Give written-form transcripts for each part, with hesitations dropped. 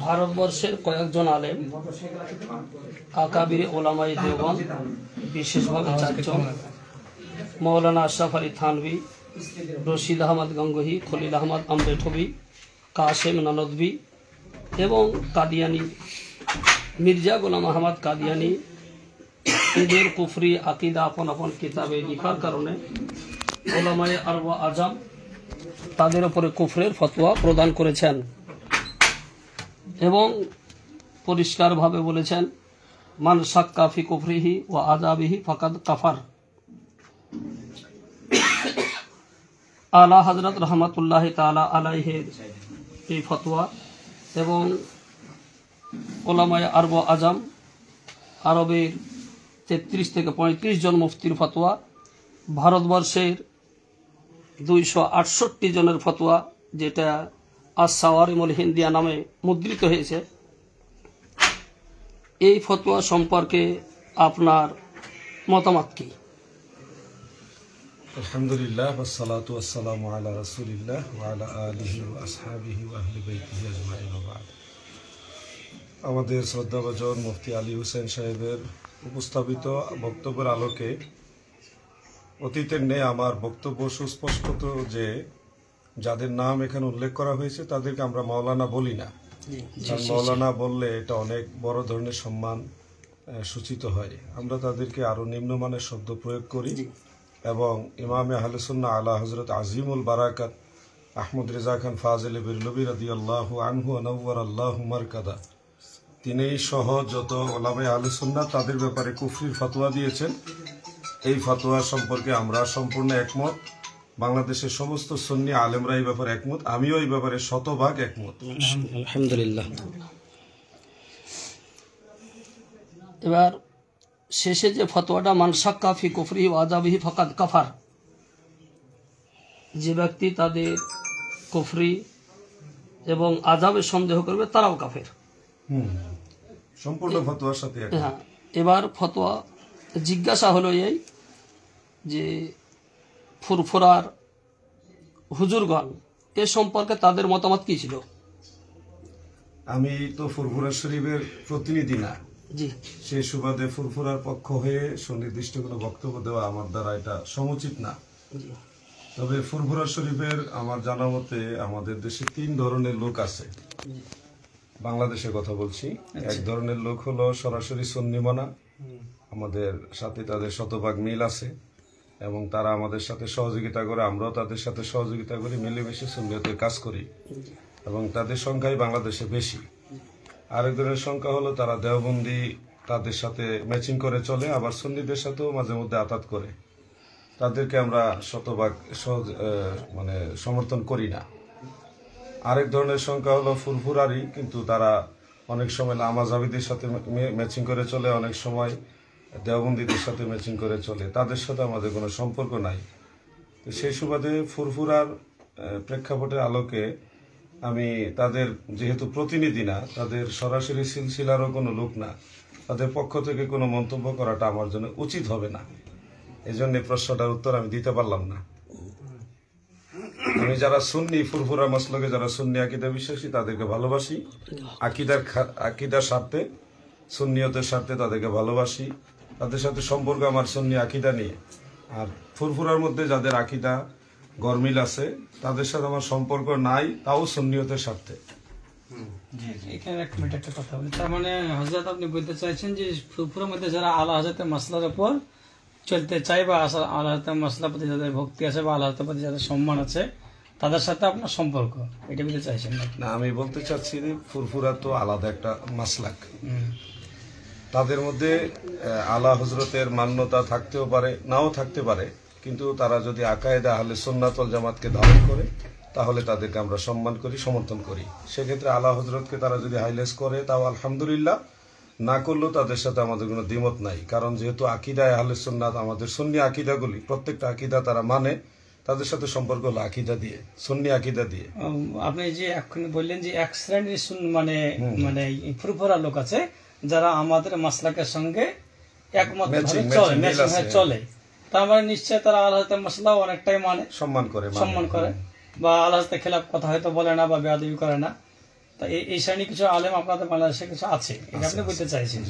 ভারতবর্ষের কয়েকজন আলেম আকাবিরে ওলামায়ে দেওবন্দ, বিশেষভাবে চারজন: মৌলানা আশরাফ আলী থানভী, রশিদ আহমদ গঙ্গোহী, খলিল আহমদ আম্বেঠবি, কাশেম ননদবী এবং কাদিয়ানি মির্জা গোলাম আহমদ কাদিয়ানি এদের কুফরি আকিদা আপন আপন কিতাবে লিখার কারণে ওলামায়ে আরব আজম তাদের উপরে কুফরের ফতোয়া প্রদান করেছেন এবং পরিষ্কারভাবে বলেছেন, মান শাক্কা ফি কুফরিহি ওয়া আযাবিহি ফাকাদ কাফার। আলা হযরত রাহমাতুল্লাহি তাআলা আলাইহির এই ফতোয়া এবং ওলামায়ে আরব আজম আরবের 33 থেকে 35 জন মুফতির ফতোয়া, ভারতবর্ষের 268 জনের ফতোয়া, যেটা আস-সাওয়ারিমুল হিন্দিয়া নামে মুদ্রিত হয়েছে। এই ফতোয়া সম্পর্কে আপনার মতামত কি? আলহামদুলিল্লাহ, ওয়াসসালাতু ওয়াসসালামু আলা রাসূলিল্লাহ ওয়া আলা আলিহি ওয়া আসহাবিহি ওয়া আহলি বাইতিহি আজমাইন। আমাদের শ্রদ্ধাভাজন মুফতি আলী হোসেন সাহেবের উপস্থাপিত বক্তব্যের আলোকে অতীতের নেই আমার বক্তব্য সুস্পষ্ট যে যাদের নাম এখানে উল্লেখ করা হয়েছে তাদেরকে আমরা মাওলানা বলি না। মাওলানা বললে এটা অনেক বড় ধরনের সম্মান সূচিত হয়। আমরা তাদেরকে আরো নিম্নমানের শব্দ প্রয়োগ করি এবং ইমামে আহলে সুন্নাহ আলা হযরত আজিমুল বারাকাত আহমদ রেজা খান ফাজিল বিরলভী রাদিয়াল্লাহু আনহু ওয়া নাওয়ারাল্লাহু মারকাদা, তিনি সহ যত ওলামায়ে আহলে সুন্নাহ তাদের ব্যাপারে কুফরির ফতোয়া দিয়েছেন। এই ফতোয়া সম্পর্কে আমরা সম্পূর্ণ একমত। বাংলাদেশের সমস্ত সুন্নি আলেমরা এই ব্যাপারে একমত, আমিও এই ব্যাপারে শতভাগ একমত। আলহামদুলিল্লাহ। এবার শেষে যে ফতোয়াটা, মান শাক্কা ফি কুফরিহি ওয়া আযাবিহি ফাকাদ কাফার, যে ব্যক্তি তাদের কুফরি এবং আযাবে সন্দেহ করবে তারাও কাফের। সম্পূর্ণ ফতোয়ার সাথে। হ্যাঁ, এবার ফতোয়া জিজ্ঞাসা হলো এই যে ফুরফুরার হুজুরগণ এ সম্পর্কে তাদের মতামত কি ছিল? আমি তো ফুরফুরা শরীফের প্রতিনিধি না, জি, সেই সুবাদে ফুরফুরার পক্ষ হয়ে সুনির্দিষ্ট কোনো বক্তব্য দেওয়া আমার দ্বারা এটা সমুচিত না। তবে ফুরফুরা শরীফের আমার জানা মতে আমাদের দেশে 3 ধরনের লোক আছে। বাংলাদেশের কথা বলছি। এক ধরনের লোক হলো সরাসরি সুন্নি মানা, আমাদের সাথে তাদের শতভাগ মিল আছে এবং তারা আমাদের সাথে সহযোগিতা করে, আমরাও তাদের সাথে সহযোগিতা করি, মিলেমিশে সুন্নিয়তের কাজ করি এবং তাদের সংখ্যাই বাংলাদেশে বেশি। আরেক ধরনের সংখ্যা হলো তারা দেওবন্দি, তাদের সাথে ম্যাচিং করে চলে, আবার সুন্নিদের সাথেও মাঝে মধ্যে আতাত করে। তাদেরকে আমরা শতভাগ সমর্থন করি না। আরেক ধরনের সংখ্যা হলো ফুরফুরারি, কিন্তু তারা অনেক সময় লামাজাবিদের সাথে ম্যাচিং করে চলে, অনেক সময় দেওবন্দীদের সাথে ম্যাচিং করে চলে। তাদের সাথে আমাদের কোনো সম্পর্ক নাই। তো সেই সুবাদে ফুরফুরার প্রেক্ষাপটের আলোকে আমি তাদের যেহেতু প্রতিনিধি না, তাদের সরাসরি সিলসিলারও কোনো লোক না, তাদের পক্ষ থেকে কোনো মন্তব্য করাটা আমার জন্য উচিত হবে না। এই জন্য প্রশ্নটার উত্তর আমি দিতে পারলাম না। আমি যারা সুন্নি, ফুরফুরা মাসলকে যারা সুন্নি আকীদা বিশ্বাসী তাদেরকে ভালোবাসি, আকীদার স্বার্থে, সুন্নিয়তের স্বার্থে তাদেরকে ভালোবাসি। তাদের সাথে সম্পর্ক আমার সুন্নি আকীদা নিয়ে। আর ফুরফুরার মধ্যে যাদের আকীদা গরমিল আছে তাদের সাথে আমার সম্পর্ক নাই, তাও সুন্নিয়তের স্বার্থে। এখানে একটা কথা বলি, তার মানে হযরত আপনি বলতে চাইছেন যে ফুরফুরার মধ্যে যারা আলা হযরতের মাসলার উপর চলতে চায় বা আলা হযরতের মাসলার প্রতি যাদের ভক্তি আছে বা আলা হযরতের প্রতি যাদের সম্মান আছে তাদের সাথে আপনার সম্পর্ক, এটা বলতে চাইছেন না? আমি বলতে চাচ্ছি যে ফুরফুরা তো আলাদা একটা মাসলাক। তাদের মধ্যে আলা হযরতের মান্যতা থাকতেও পারে, নাও থাকতে পারে, কিন্তু তারা যদি আকায়েদে আহলে সুন্নাত ওয়াল জামাতকে ধারণ করে তাহলে তাদেরকে আমরা সম্মান করি, সমর্থন করি। সেক্ষেত্রে আলা হযরতকে তারা যদি হাইলাইট করে তাও আলহামদুলিল্লাহ, না করলেও তাদের সাথে আমাদের কোনো দ্বিমত নাই, কারণ যেহেতু আকিদায় আহলে সুন্নাত, আমাদের সুন্নি আকিদাগুলি প্রত্যেকটা আকিদা তারা মানে, তাদের সাথে সম্পর্ক হলো আকিদা দিয়ে, সুন্নি আকিদা দিয়ে। আপনি যে এখন বললেন যে এক শ্রেণীর মানে মানে ফুরফুরা লোক আছে যারা আমাদের মাসলাকের সঙ্গে একমত চলে, তার মানে নিশ্চয় তারা আল্লাহ মাসলা অনেকটাই মানে সম্মান করে বা আল্লাহ খেলাফ কথা হয়তো বলে না বা বেয়াদবি করে না। তা এই শ্রেণী কিছু আলেম আপনাদের বাংলাদেশে কিছু আছে, এটা আপনি বলতে চাইছেন?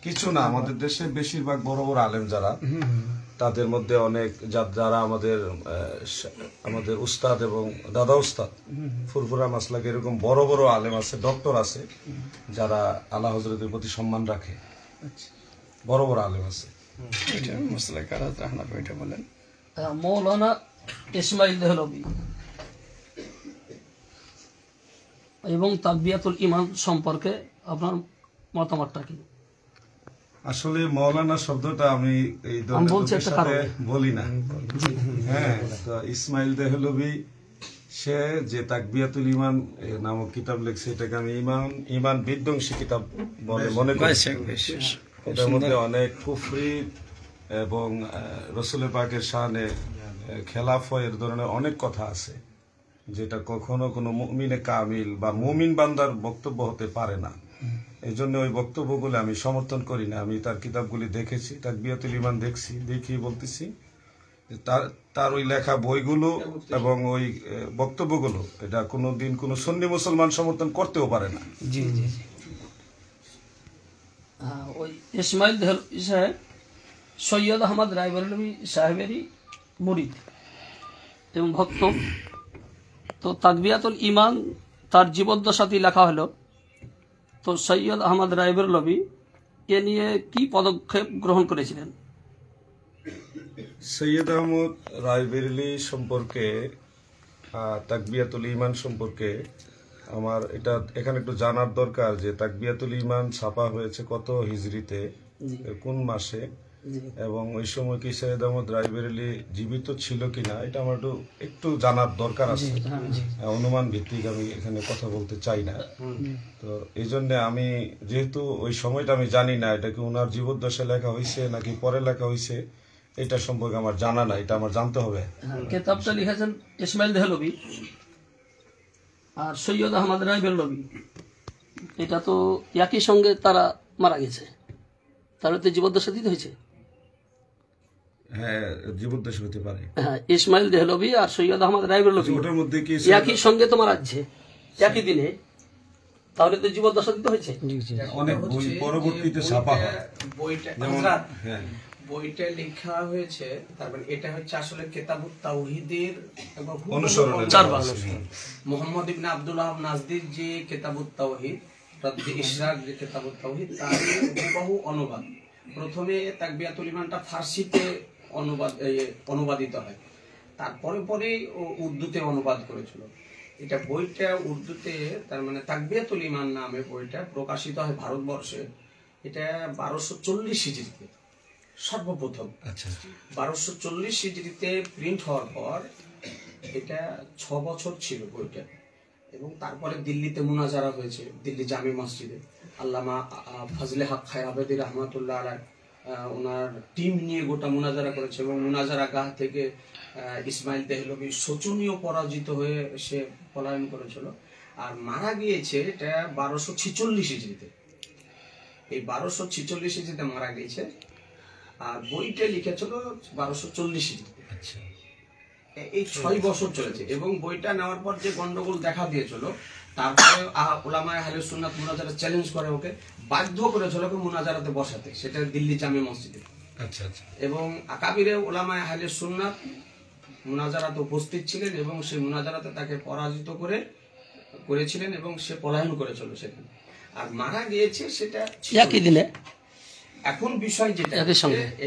কিছু না, আমাদের দেশে বেশিরভাগ বড় বড় আলেম যারা, তাদের মধ্যে অনেক যারা আমাদের উস্তাদ এবং দাদা উস্তাদ ফুরফুরা মাসলাকে এরকম বড় বড় আলেম আছে, ডক্টর আছে যারা আলা হযরতের প্রতি সম্মান রাখে, বড় বড় আলেম আছে। মৌলানা ইসমাইল দেহলভী এবং তাকবিয়াতুল ঈমান সম্পর্কে আপনার মতামতটা কি? আসলে মৌলানা শব্দটা আমি এই ধরনের সাথে বলি না। হ্যাঁ, তো ইসমাইল দেহলভী সে যে তাকবিয়াতুল ঈমান নামক কিতাব লিখছে, এটাকে আমি ঈমান বিধ্বংসী কিতাব বলে মনে করি। এটার মধ্যে অনেক কুফরি এবং রাসূলের পাকের শানে খেলাফ এর ধরনের অনেক কথা আছে, যেটা কখনো কোনো মুমিনে কামিল বা মুমিন বান্দার বক্তব্য হতে পারে না। এই জন্য ওই বক্তব্যগুলো আমি সমর্থন করি না। আমি তার কিতাবগুলি দেখেছি, তাকবিয়াতুল ঈমান দেখি বলতেছি, তার ওই লেখা বইগুলো এবং ওই বক্তব্যগুলো এটা কোনোদিন কোনো সুন্নি মুসলমান সমর্থন করতেও পারে না। জি জি জি। ওই ইসমাইল দেহলভী সাহেব সৈয়দ আহমদ রায়বরেলভী সাহেবেরই মুরিদ এবং ভক্ত। তো তাকবিয়াতুল ঈমান তার জীবদ্দশাতেই লেখা হলো। তো সৈয়দ আহমদ রায়বরেলভী এ নিয়ে কি পদক্ষেপ গ্রহণ করেছিলেন? সৈয়দ আহমদ রায়বেরেলী সম্পর্কে, তাকবিয়াতুল ঈমান সম্পর্কে আমার এটা এখানে একটু জানার দরকার যে তাকবিয়াতুল ঈমান ছাপা হয়েছে কত হিজরিতে, কোন মাসে, এবং ওই সময় কি সৈয়দ আহমদ রায়বেরেলী জীবিত ছিল কিনা, এটা আমার একটু জানার দরকার আছে। অনুমান ভিত্তিক আমি এখানে কথা বলতে চাই না। তো এই জন্য আমি যেহেতু ওই সময়টা আমি জানি না, এটা কি ওনার জীবদ্দশায় লেখা হয়েছে নাকি পরে লেখা হয়েছে, এটা সম্পর্কে আমার জানা না, এটা আমার জানতে হবে। কিতাবটা লিখেছেন ইসমাইল দেহলভী আর সৈয়দ আহমদ রায়বেরেলভী, এটা তো একই সঙ্গে তারা মারা গেছে, তাহলে তো জীবদ্দশা দিতে হয়েছে। হ্যাঁ, জীবদ্দশা হতে পারে। হ্যাঁ, ইসমাইল দেহলভী আর সৈয়দ আহমদ রায়বেরেলভী ওটার মধ্যে কি একই সঙ্গে তো মারা যাচ্ছে একই দিনে, তাহলে তো জীবদ্দশা দিতে হয়েছে। অনেক বই পরবর্তীতে ছাপা হয়। বইটা লেখা হয়েছে, তারপরে এটা হচ্ছে আসলে কিতাবুত তাওহীদের অনুসরণে মুহাম্মদ ইবনে আব্দুল ওয়াহাব নাজদির যে কিতাবুত তাওহীদ, রাদ্দে ইশরাক যে কিতাবুত তাওহীদ, তার হুবহু অনুবাদ। প্রথমে তাকবিয়াতুল ঈমানটা ফার্সিতে অনুবাদিত হয়, তারপরে পরে উর্দুতে অনুবাদ করেছিল। এটা বইটা উর্দুতে, তার মানে তাকবিয়াতুল ঈমান নামে বইটা প্রকাশিত হয় ভারতবর্ষে। এটা 1240 হিজরিতে সর্বপ্রথম। 1240 হিজরিতে প্রিন্ট হওয়ার পর এটা 6 বছর ছিল বইটা, এবং তারপরে দিল্লিতে মুনাজারা হয়েছে, দিল্লি জামি মসজিদে। আল্লামা ফজলে হক খায়রাবাদী রহমাতুল্লাহ আলাইহি ওনার টিম নিয়ে গোটা মুনাজারা করেছে, এবং মুনাজারা গাহ থেকে ইসমাইল দেহলভী শোচনীয় পরাজিত হয়ে সে পলায়ন করেছিল, আর মারা গিয়েছে এটা 1246 হিজরিতে। এই 1246 হিজরিতে মারা গিয়েছে, আর বইটা লিখেছিল 1240 হিজরিতে। এই 6 বছর চলেছে, এবং বইটা নেওয়ার পর যে গন্ডগোল দেখা দিয়েছিল, তারপরে উলামায়ে আহলে সুন্নাত মুনাজারা চ্যালেঞ্জ করে ওকে, বাধ্য করেছিল ওকে মুনাজারাতে বসাতে, সেটা দিল্লি জামে মসজিদে। এবং আকাবিরে উলামায়ে আহলে সুন্নাত মুনাজারাতে উপস্থিত ছিলেন, এবং সেই মুনাজারাতে তাকে পরাজিত করেছিলেন, এবং সে পলায়ন করেছিল সেখানে, আর মারা গিয়েছে সেটা একই দিনে। এখন বিষয় যেটা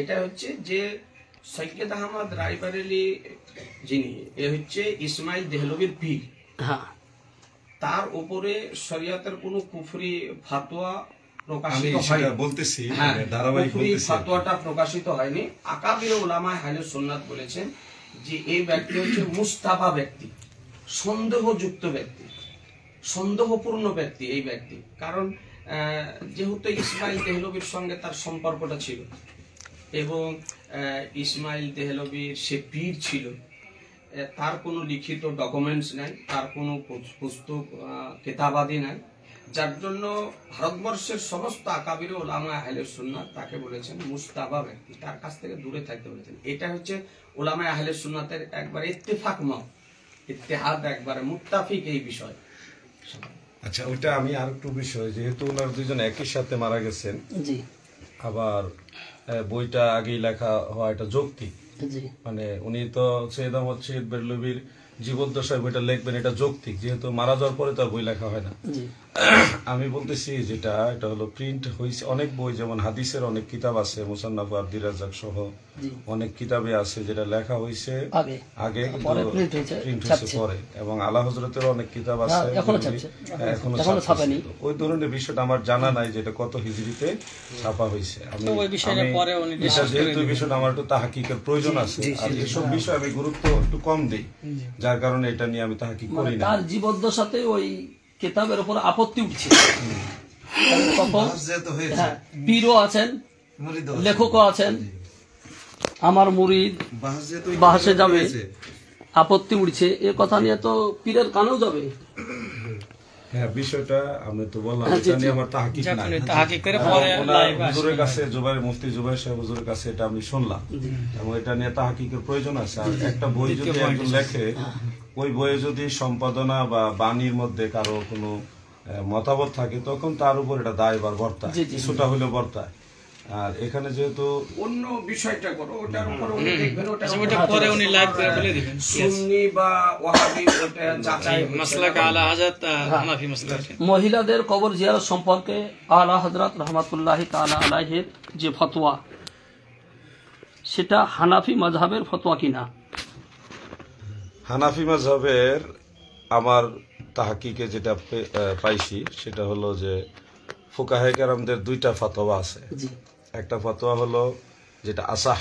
এটা হচ্ছে যে সৈয়দ আহমদ রায়বেরেলী যিনি, এ হচ্ছে ইসমাইল দেহলভীর পীর। তার উপরে শরিয়তের কোনো কুফরি ফাতোয়া প্রকাশিত হয়নি, বলতেছি কুফরি ফাতোয়াটা প্রকাশিত হয়নি। আকাবিরে উলামায়ে আহলে সুন্নাত বলেছেন যে এই ব্যক্তি হচ্ছে মুস্তাফা ব্যক্তি, সন্দেহযুক্ত ব্যক্তি, সন্দেহপূর্ণ ব্যক্তি এই ব্যক্তি, কারণ যেহেতু ইসমাইল দেহলভির সঙ্গে তার সম্পর্কটা ছিল এবং ইসমাইল দেহলভির সে পীর ছিল, তার কোনো লিখিত ডকুমেন্টস নাই, তার কোনো পুস্তক কিতাবাদি নাই, যার জন্য ভারতবর্ষের সমস্ত আকাবির ওলামা আহলে সুন্নাত তাকে বলেছেন মুস্তাবা ব্যক্তি, তার কাছ থেকে দূরে থাকতে বলেছেন। এটা হচ্ছে ওলামা আহলে সুন্নাতের একবারে ইত্তেফাক মত, ইত্তেহাদ, একবারে মুত্তাফিক এই বিষয়। আচ্ছা, ওইটা আমি আর একটু বিষয়, যেহেতু ওনার দুইজন একই সাথে মারা গেছেন, জি আবার বইটা আগেই লেখা হওয়া এটা যৌক্তিক, জি মানে উনি তো সৈয়দ আহমদ শহীদ বেরলভীর জীবদ্দশায় বইটা লিখবেন, এটা যৌক্তিক, যেহেতু মারা যাওয়ার পরে তো আর বই লেখা হয় না। জি আমি বলতেছি যেটা এটা হলো প্রিন্ট হয়েছে অনেক বই, যেমন হাদিসের অনেক কিতাব আছে, মুসান্নাফ আব্দুর রাজ্জাক সহ অনেক কিতাবে আছে যেটা লেখা হয়েছে আগে প্রিন্ট হয়েছে পরে, এবং আলা হযরতের অনেক কিতাব আছে এখনো ছাপেনি। ওই ধরনের বিষয়টা আমার জানা নাই যে এটা কত হিজরিতে ছাপা হয়েছে। আমি এটা যেহেতু বিষয়টা আমার একটু তাহকিকের প্রয়োজন আছে, আর এসব বিষয় আমি গুরুত্ব একটু কম দিই, যার কারণে এটা নিয়ে আমি তাহকিক করি না। তার জীবদ্দশাতে ওই কিতাবের উপর আপত্তি উঠছে, পীরও আছেন, লেখকও আছেন, আমার মুরিদ বাহাসে যাবে, আপত্তি উঠছে, এ কথা নিয়ে তো পীরের কানেও যাবে। হ্যাঁ, বিষয়টা আমি তো বললাম এটা নিয়ে আমার তাহকিক নাই। হুজুরের কাছে মুফতি জুবাইর সাহেব হুজুরের কাছে এটা আমি শুনলাম, এবং এটা নিয়ে তাহকিকের প্রয়োজন আছে। আর একটা বই যদি একজন লেখে, ওই বইয়ে যদি সম্পাদনা বা বাণীর মধ্যে কারো কোনো মতামত থাকে, তখন তার উপর এটা দায়ভার বর্তায়, কিছুটা হলেও বর্তায়। আর এখানে যেহেতু অন্য বিষয়টা করো, ওটার উপর উনি দেখবেন, ওটা পরে উনি লাইভ করে বলে দিবেন, সুন্নি বা ওয়াহাবি ওটা যাচাই মাসলাক আলা হযরত হানাফি মাসলাক। মহিলাদের কবর জিয়ারত সম্পর্কে আলা হযরত রাহমাতুল্লাহি তাআলা আলাইহির যে ফতোয়া, সেটা হানাফি মাযহাবের ফতোয়া কিনা? হানাফি মাযহাবের আমার তাহকিকে যেটা পাইছি সেটা হলো যে ফুকাহে কেরামদের দুইটা ফতোয়া আছে। একটা ফতোয়া হলো যেটা আসাহ,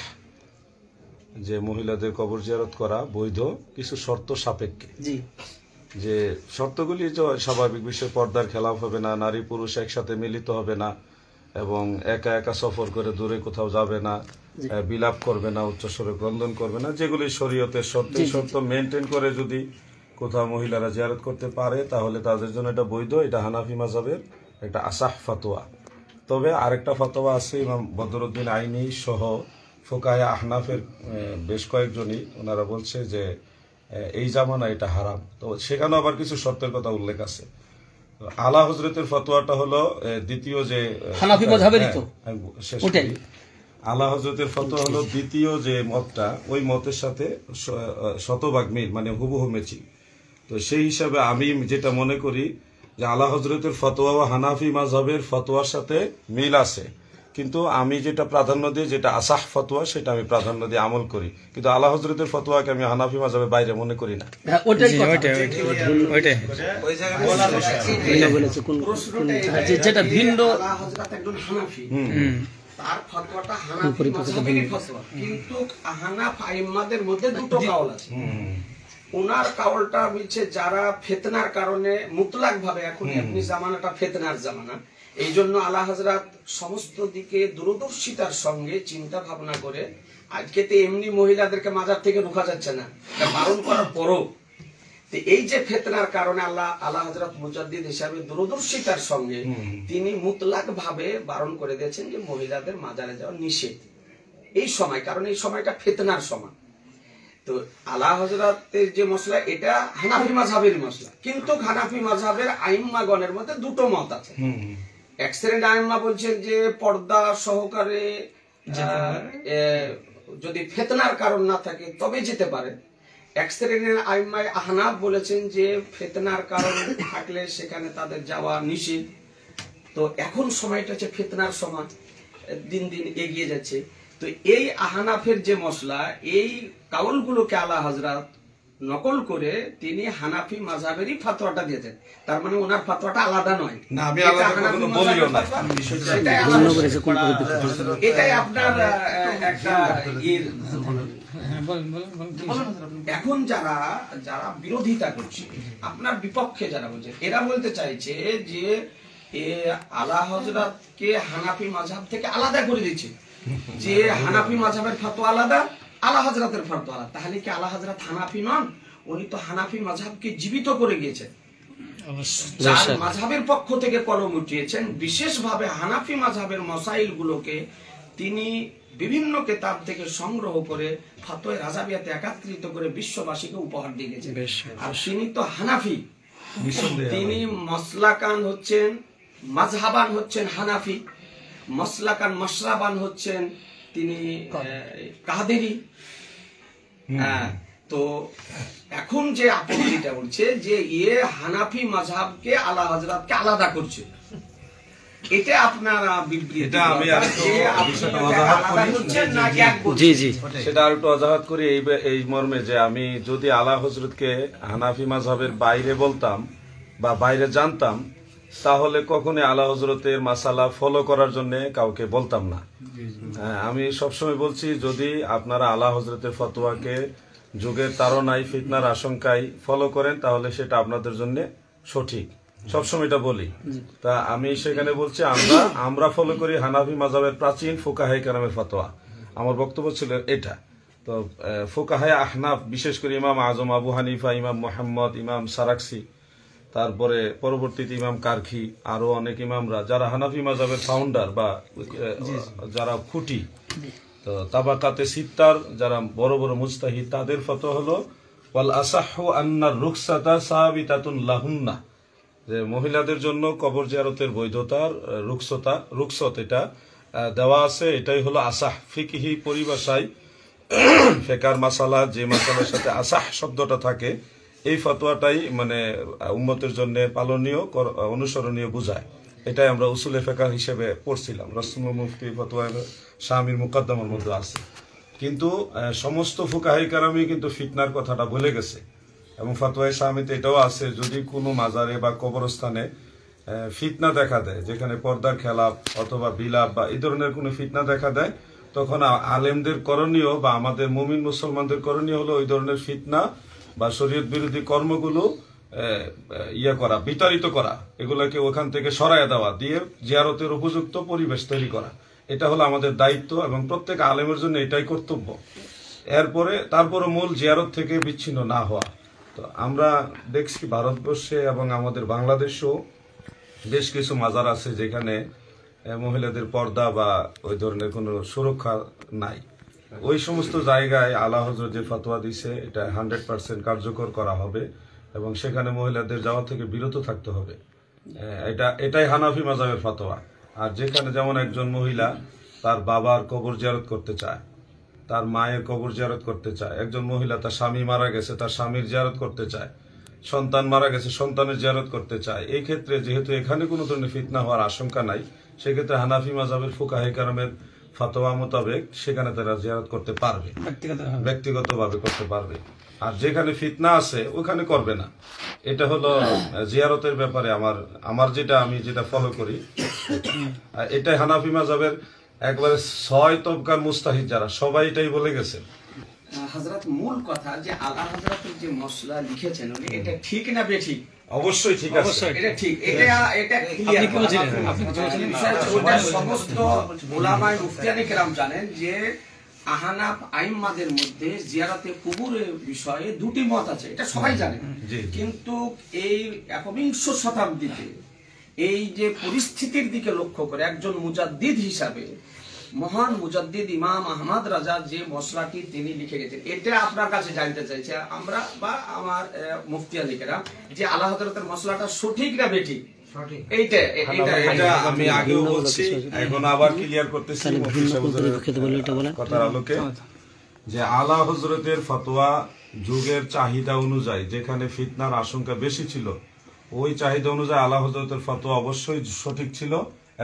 যে মহিলাদের কবর জিয়ারত করা বৈধ কিছু শর্ত সাপেক্ষে, যে শর্তগুলি স্বাভাবিক বিষয়, পর্দার খেলাফ হবে না, নারী পুরুষ একসাথে মিলিত হবে না, এবং একা একা সফর করে দূরে কোথাও যাবে না, বিলাপ করবে না, উচ্চস্বরে ক্রন্দন করবে না, যেগুলি শরীয়তের শর্ত, শর্ত মেনটেন করে যদি কোথাও মহিলারা জিয়ারত করতে পারে তাহলে তাদের জন্য এটা বৈধ। এটা হানাফি মাযহাবের একটা আসাহ ফতোয়া। তবে আরেকটা ফতোয়া আছে ইমাম বদরুদ্দিন আইনি সহ ফুকাহে আহনাফের বেশ কয়েকজনই, ওনারা বলছে যে এই জামানা এটা হারাম। তো সেখানেও আবার কিছু শর্তের কথা উল্লেখ আছে। আলা হযরতের ফতোয়াটা হলো দ্বিতীয়, যে হানাফি মাযহাবেরই তো আলা হযরতের ফতোয়া হলো দ্বিতীয় যে মতটা, ওই মতের সাথে শতভাগ মিল, মানে হুবহু ম্যাচিং। তো সেই হিসাবে আমি যেটা মনে করি যে আলা হযরতের ফতোয়া ও হানাফি মাযহাবের ফতোয়ার সাথে মিল আছে, কিন্তু আমি যেটা প্রাধান্য দিই, যেটা আসাহ ফতোয়া, সেটা আমি প্রাধান্য দিয়ে আমল করি, কিন্তু আলা হযরতের ফতোয়াকে আমি হানাফি মাযহাবের বাইরে মনে করি না। যেটা ভিন্ন, তার ফতোয়াটা হানাফি মাযহাবেরই ফতোয়া, কিন্তু হানাফ আইম্মাদের মধ্যে দুটো কাউল আছে। ওনার কাউলটা হচ্ছে যারা ফিতনার কারণে মুতলাক ভাবে, এখন আপনি জামানাটা ফিতনার জামানা, এই জন্য আলা হযরত সমস্ত দিকে দূরদর্শিতার সঙ্গে চিন্তা ভাবনা করে, আজকে তো এমনি মহিলাদেরকে মাজার থেকে রোকা যাচ্ছে না, বারণ করার পরও এই যে ফিতনার কারণে আলা হযরত মুজাদ্দিদ হিসাবে দূরদর্শিতার সঙ্গে তিনি মুতলাক ভাবে বারণ করে দিয়েছেন যে মহিলাদের মাজারে যাওয়া নিষেধ এই সময়, কারণ এই সময়টা ফিতনার সময়। তো আলা হযরতের যে মসলা, এটা হানাফি মাযহাবের মসলা, কিন্তু হানাফি মাযহাবের আইম্মাগণের মধ্যে দুটো মত আছে। এক শ্রেণীর আইম্মা বলছেন যে পর্দা সহকারে যদি ফিতনার কারণ না থাকে তবে যেতে পারে। এক শ্রেণীর আইম্মায়ে আহনাফ বলেছেন যে ফিতনার কারণ থাকলে সেখানে তাদের যাওয়া নিষেধ। তো এখন সময়টা হচ্ছে ফিতনার সময়, দিন দিন এগিয়ে যাচ্ছে। তো এই আহনাফের যে মসলা, এই কাউলগুলোকে আলা হযরত নকল করে তিনি হানাফি মাযহাবেরই ফতোয়াটা দিয়েছেন। তার মানে ওনার ফতোয়াটা আলাদা নয়। না, আমি আলাদা কখনো বলিও না। এটাই আপনার একটা এখন যারা যারা বিরোধিতা করছে, আপনার বিপক্ষে যারা বলছে, এরা বলতে চাইছে যে আলা হযরতকে হানাফি মাযহাব থেকে আলাদা করে দিচ্ছে, যে হানাফি মাযহাবের ফতোয়া আলাদা, আলা হযরতের ফতোয়া আলাদা। তাহলে কি আলা হযরত হানাফি নন? উনি তো হানাফি মাযহাবকে জীবিত করে গিয়েছেন, যার মাযহাবের পক্ষ থেকে কলম উঠিয়েছেন। বিশেষভাবে হানাফি মাযহাবের মাসাইল গুলোকে তিনি বিভিন্ন কিতাব থেকে সংগ্রহ করে ফতোয়া রাজাবিয়াতে একত্রিত করে বিশ্ববাসীকে উপহার দিয়ে গেছেন। আর তিনি তো হানাফি, তিনি মসলাকান হচ্ছেন, মাযহাবান হচ্ছেন হানাফি, মসলাকান মশরাবান হচ্ছেন তিনি কাদেরি। তো এখন যে আপত্তিটা উঠছে যে হানাফি মাযহাবকে আলা হযরতকে আলাদা করছে, এটা আপনারা এটা আমি সেটা আর একটু অজাহাত করি এই মর্মে যে আমি যদি আলা হযরতকে হানাফি মাযহাবের বাইরে বলতাম বা বাইরে জানতাম, তাহলে কখনোই আলা হযরতের মাসালা ফলো করার জন্য কাউকে বলতাম না। হ্যাঁ, আমি সবসময় বলছি, যদি আপনারা আলা হযরতের ফতোয়াকে যুগের তাড়নায় ফিতনার আশঙ্কায় ফলো করেন, তাহলে সেটা আপনাদের জন্য সঠিক। সবসময় এটা বলি। তা আমি সেখানে বলছি আমরা ফলো করি হানাফি মাযহাবের প্রাচীন ফুকাহে কেরামের ফতোয়া। আমার বক্তব্য ছিল এটা। তো ফুকাহে আহনাফ, বিশেষ করে ইমাম আজম আবু হানিফা, ইমাম মুহাম্মদ, ইমাম সারাকসি, তারপরে পরবর্তীতে ইমাম কারখি, আরো অনেক ইমামরা যারা হানাফি মাযহাবের ফাউন্ডার বা যারা খুঁটি, তো তাবাকাতে সিত্তার যারা বড় বড় মুজতাহিদ, তাদের ফতোয়া হলো ওয়াল আসাহু আন্নার রুখসাতা সাবিতাতুন লাহুন্না, যে মহিলাদের জন্য কবর জিয়ারতের বৈধতার রুখসত এটা দেওয়া আছে। এটাই হলো আসাহ। ফিকহি পরিভাষায় ফেকার মাসালা, যে মাসালার সাথে আসাহ শব্দটা থাকে, এই ফতোয়াটাই মানে উম্মতের জন্য পালনীয়, অনুসরণীয় বুঝায়। এটাই আমরা উসুলে ফেকার হিসেবে পড়ছিলাম, রসম মুফতি ফতোয়া শামির মুকদ্দমার মধ্যে আছে। কিন্তু সমস্ত ফুকাহে কেরামই কিন্তু ফিতনার কথাটা বলে গেছে, এবং ফতোয়ায়ে শামিতে এটাও আছে, যদি কোনো মাজারে বা কবরস্থানে ফিতনা দেখা দেয়, যেখানে পর্দার খেলাপ অথবা বিলাপ বা এই ধরনের কোনো ফিতনা দেখা দেয়, তখন আলেমদের করণীয় বা আমাদের মুমিন মুসলমানদের করণীয় হলো ওই ধরনের ফিতনা বা শরীয়ত বিরোধী কর্মগুলো করা, বিতাড়িত করা, এগুলোকে ওখান থেকে সরায় দেওয়া, দিয়ে জিয়ারতের উপযুক্ত পরিবেশ তৈরি করা। এটা হলো আমাদের দায়িত্ব এবং প্রত্যেক আলেমের জন্য এটাই কর্তব্য। তারপরে মূল জিয়ারত থেকে বিচ্ছিন্ন না হওয়া। তো আমরা দেখছি ভারতবর্ষে এবং আমাদের বাংলাদেশেও বেশ কিছু মাজার আছে যেখানে মহিলাদের পর্দা বা ওই ধরনের কোনো সুরক্ষা নাই। ওই সমস্ত জায়গায় আলা হযরত যে ফতোয়া দিছে, এটা 100% কার্যকর করা হবে এবং সেখানে মহিলাদের যাওয়া থেকে বিরত থাকতে হবে। এটাই হানাফি মাযহাবের ফতোয়া। আর যেখানে যেমন একজন মহিলা তার বাবার কবর জিয়ারত করতে চায়, তার মায়ের কবর জিয়ারত করতে চায়, একজন মহিলা তার স্বামী মারা গেছে, তার স্বামীর জিয়ারত করতে চায়, সন্তান মারা গেছে, সন্তানের জিয়ারত করতে চায়, এই ক্ষেত্রে যেহেতু এখানে কোনো ধরনের ফিতনা হওয়ার আশঙ্কা নাই, সেক্ষেত্রে হানাফি মাযহাবের ফুকাহে কেরামের ফতোয়া মোতাবেক সেখানে তারা জিয়ারত করতে পারবে, ব্যক্তিগতভাবে করতে পারবে। আর যেখানে ফিতনা আছে ওখানে করবে না। এটা হলো জিয়ারতের ব্যাপারে আমার আমি যেটা ফলো করি, এটাই হানাফি মাযহাবের একবারে 6 তবকার মুস্তাহিদ যারা সবাই এটাই বলে গেছে। হযরত মূল কথা যে আলা হযরতের যে মসলা লিখেছেন উনি, এটা ঠিক না বেঠিক? অবশ্যই ঠিক আছে, এটা ঠিক, এটা ক্লিয়ার। ওটা সমস্ত উলামায়ে মুফতিয়ানে কেরাম জানেন যে আহনাফ আইম্মাদের মধ্যে জিয়ারতে কুবুরের বিষয়ে দুটি মত আছে, এটা সবাই জানে। কিন্তু এই ১বিংশ শতাব্দীতে এই যে পরিস্থিতির দিকে লক্ষ্য করে একজন মুজাদ্দিদ হিসাবে মহান মুজাদ্দিদ ইমাম আহমদ রাজা যে মসলাটি তিনি লিখে গেছেন, এটা আপনার কাছে জানতে চাইছে আমরা বা আমার মুফতিয়ানে কেরাম, যে আলা হযরতের মসলাটা সঠিক না বেঠিক? এটা আমি আগেও বলছি, এখন আবার ক্লিয়ার করতেছি কথার আলোকে, যে আলা হযরতের ফতোয়া যুগের চাহিদা অনুযায়ী, যেখানে ফিতনার আশঙ্কা বেশি ছিল, ওই চাহিদা অনুযায়ী আলা হযরতের ফতোয়া অবশ্যই সঠিক ছিল।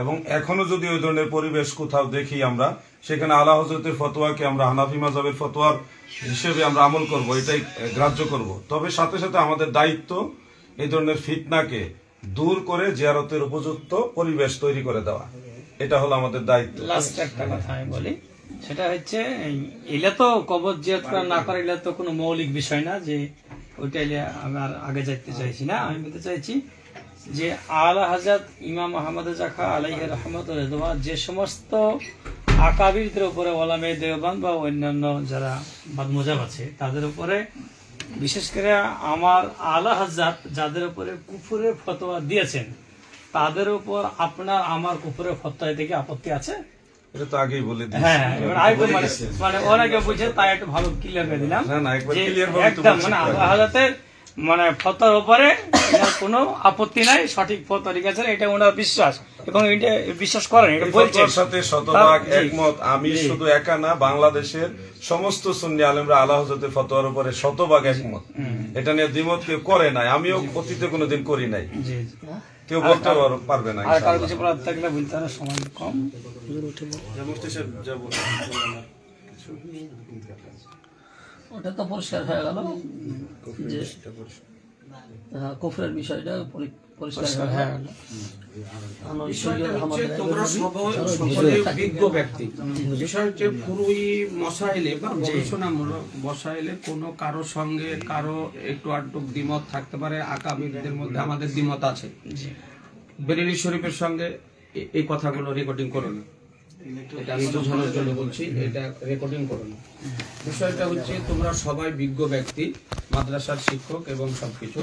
এবং এখনো যদি ওই ধরনের পরিবেশ কোথাও দেখি আমরা, সেখানে আলা হযরতের ফতোয়াকে আমরা হানাফি মাযহাবের ফতোয়ার হিসেবে আমরা আমল করব, এটাই গ্রাহ্য করব। তবে সাথে সাথে আমাদের দায়িত্ব এই ধরনের ফিতনাকে দূর করে জিয়ারতের উপযুক্ত পরিবেশ তৈরি করে দেওয়া, এটা হলো আমাদের দায়িত্ব। লাস্ট একটা কথা আমি বলি, সেটা হচ্ছে এগুলা তো কবর জিয়ারত করা না করা এগুলা তো কোনো মৌলিক বিষয় না, যে ওইটা আমার আগে যাইতে চাইছি না। আমি বলতে চাইছি যে আলা হযরত ইমাম আহমদ জাখা আলাইহি রাহমাতুল্লাহ যে সমস্ত আকাবিরদের উপরে ওলামায়ে দেওবন্দ বা অন্যান্য যারা বাদমুজাব আছে তাদের উপরে, বিশেষ করে আমার আলা হযরত যাদের উপরে কুফরের ফতোয়া দিয়েছেন তাদের উপর আপনার আমার কুফরের ফতোয়া থেকে আপত্তি আছে? এটা তো আগেই বলে দিয়েছি। হ্যাঁ, এবার আরেকবার মানে অনেকে বুঝে তাই একটু ভালো ক্লিয়ার করে দিলাম। না, না, একবার যে clear ভাবে তো একদম বলছি। মানে আল্লাহ হাজাতের মানে ফতোয়ার উপরে এনার কোনো আপত্তি নাই, সঠিক ফতোয়া লিখেছেন, এটা ওনার বিশ্বাস এবং এটা বিশ্বাস করেন, এটা এই বলছেন। ফতোয়ার সাথে শতভাগ জি। একমত। আমি শুধু একা না, বাংলাদেশের সমস্ত সুন্নি আলেমরা আলা হযরতের ফতোয়ার উপরে শতভাগ একমত। এটা নিয়ে দ্বিমত কেউ করে নাই, আমিও অতীতে কোনোদিন করি নাই, জি জি। কেউ বলতে পারবে না। আর কারো কিছু বলার থাকলে বলতে হবে, সময় কম। ওটা তো পরিষ্কার হয়ে গেল যে কুফরের বিষয়টা পরিষ্কার হয়ে গেল। তোমরা সকলে বিজ্ঞ ব্যক্তি। বিষয় হচ্ছে পুরোই মশাইলে বা গবেষণামূলক মশাইলে কোনো কারো সঙ্গে কারো একটু আধটু দ্বিমত থাকতে পারে, আকাবিরদের মধ্যে আমাদের দ্বিমত আছে। বেরেলী শরীফের সঙ্গে এই কথাগুলো রেকর্ডিং করো না, এটা আমি বোঝানোর জন্য বলছি, এটা রেকর্ডিং করো না। বিষয়টা হচ্ছে তোমরা সবাই বিজ্ঞ ব্যক্তি, মাদ্রাসার শিক্ষক এবং সবকিছু।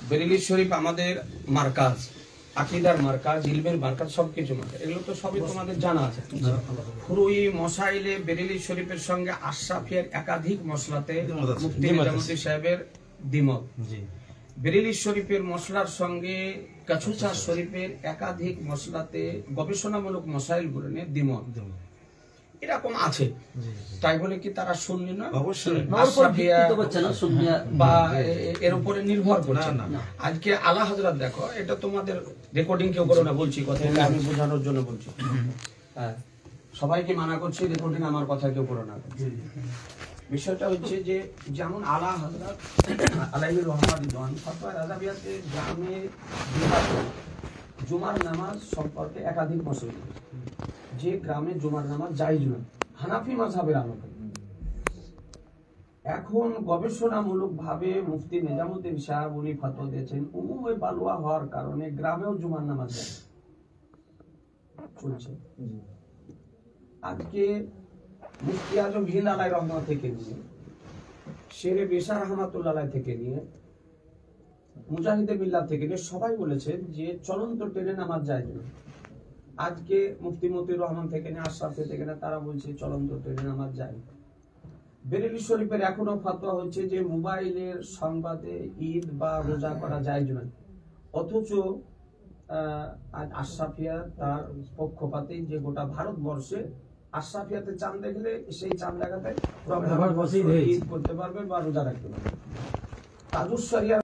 বেরেলী শরীফ আমাদের মার্কাজ, আকীদার মার্কাজ, ইলমের মার্কাজ, সবকিছু মার্কাজ, এগুলো তো সবই তোমাদের জানা আছে। পুরোই মশাইলে বেরেলী শরীফের সঙ্গে আশরাফিয়ার একাধিক মসলাতে মুফতি নিজামুদ্দিন সাহেবের দ্বিমত। বেরেলী শরীফের মসলার সঙ্গে কাছুচা শরীফের একাধিক মসলাতে গবেষণামূলক মশাইল গুলো নিয়ে দ্বিমত, এরকম আছে। তাই বলে কি তারা সুন্নি না? অবশ্যই আশরাফিয়া করছে না সুন্নিয়া বা এর উপরে নির্ভর করছে না। আজকে আলা হযরত দেখো, এটা তোমাদের রেকর্ডিং কেউ করো না বলছি, কথা এটা আমি বোঝানোর জন্য বলছি। হ্যাঁ, সবাইকে মানা করছি রেকর্ডিং আমার কথা কেউ করো না। বিষয়টা হচ্ছে যে যেমন আলা হযরত আলাইহি রহমাতুল্লাহ ফতোয়া রাজাবিয়াতে গ্রামে জুমার নামাজ সম্পর্কে একাধিক মশলা, যে গ্রামে জুমার নামাজ জায়েজ নয়, হানাফি মাযহাবের আলোকে। এখন গবেষণামূলক ভাবে মুফতি নিজামুদ্দিন সাহেব উনি ফতোয়া দিয়েছেন উমুমে বালুয়া হওয়ার কারণে গ্রামেও জুমার নামাজ যায় চলছে। আজকে মুফতি আজম হিন্দ আলাই রহমান থেকে নিয়ে, শেরে বেশার রহমাতুল্লাহ থেকে নিয়ে, মুজাহিদে বিল্লাহ থেকে নিয়ে সবাই বলেছেন যে চলন্ত ট্রেনে নামাজ যায় না। আজকে মুফতি মতিউর রহমান থেকে নিয়ে, আশরাফি থেকে নিয়ে, তারা বলছে চলন্ত ট্রেনে নামাজ যায়। বেরেলী শরীফের এখনো ফতোয়া হচ্ছে যে মোবাইলের সংবাদে ঈদ বা রোজা করা জায়েজ নয়, অথচ আজ আশরাফিয়া তার পক্ষপাতে যে গোটা ভারতবর্ষে আশরাফিয়াতে চাঁদ দেখলে সেই চাঁদ দেখাতে ঈদ করতে পারবে বা রোজা রাখতে পারবে। তাজুস শরিয়া